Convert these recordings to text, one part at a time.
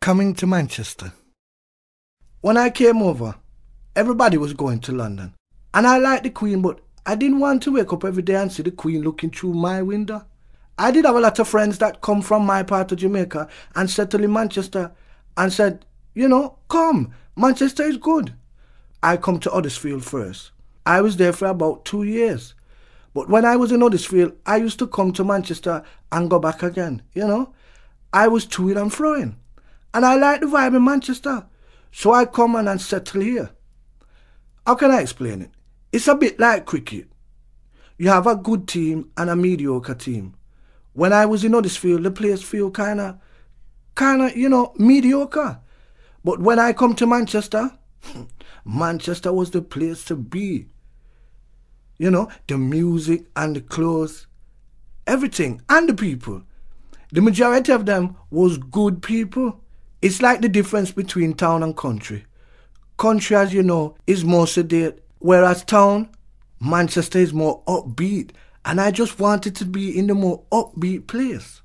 coming to Manchester. When I came over, everybody was going to London. And I liked the Queen, but I didn't want to wake up every day and see the Queen looking through my window. I did have a lot of friends that come from my part of Jamaica and settled in Manchester and said, you know, come, Manchester is good. I come to Huddersfield first. I was there for about 2 years. But when I was in Huddersfield, I used to come to Manchester and go back again, you know. I was to-ing and fro-ing. And I like the vibe in Manchester. So I come and settle here. How can I explain it? It's a bit like cricket. You have a good team and a mediocre team. When I was in Huddersfield, the place feel kind of, you know, mediocre. But when I come to Manchester, Manchester was the place to be. You know, the music and the clothes, everything, and the people. The majority of them was good people. It's like the difference between town and country. Country, as you know, is more sedate, whereas town, Manchester is more upbeat. And I just wanted to be in the more upbeat place.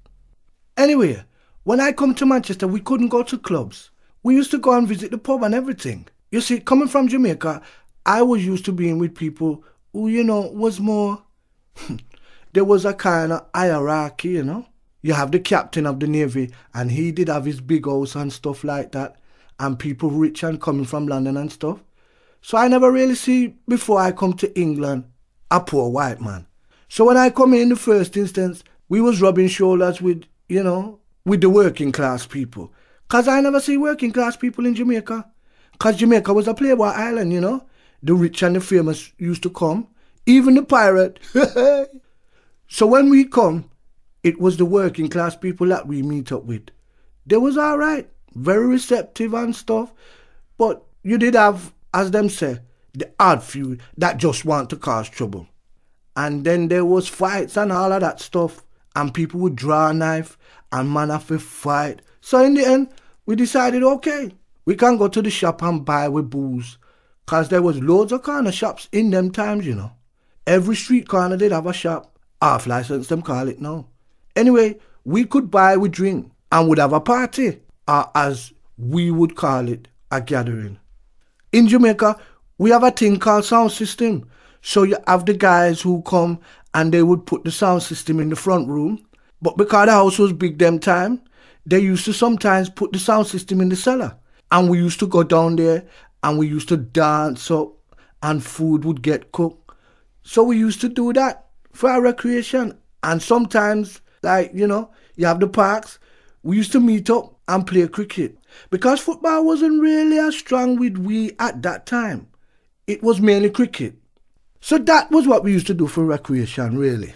Anyway, when I come to Manchester, we couldn't go to clubs. We used to go and visit the pub and everything. You see, coming from Jamaica, I was used to being with people who, you know, was more... there was a kind of hierarchy, you know. You have the captain of the Navy, and he did have his big house and stuff like that, and people rich and coming from London and stuff. So I never really see, before I come to England, a poor white man. So when I come in the first instance, we was rubbing shoulders with, you know, with the working class people. Because I never see working class people in Jamaica. Because Jamaica was a playboy island, you know. The rich and the famous used to come. Even the pirate. So when we come, it was the working class people that we meet up with. They was all right. Very receptive and stuff. But you did have, as them say, the odd few that just want to cause trouble. And then there was fights and all of that stuff. And people would draw a knife and man have to fight. So in the end, we decided, okay, we can go to the shop and buy with booze. Because there was loads of corner shops in them times, you know. Every street corner did have a shop. Half license, them call it now. Anyway, we could buy with drink and would have a party. Or as we would call it, a gathering. In Jamaica, we have a thing called sound system. So you have the guys who come and they would put the sound system in the front room. But because the house was big them time, they used to sometimes put the sound system in the cellar. And we used to go down there and we used to dance up and food would get cooked. So we used to do that for our recreation. And sometimes, like, you know, you have the parks, we used to meet up and play cricket. Because football wasn't really as strong with we at that time. It was mainly cricket. So that was what we used to do for recreation, really.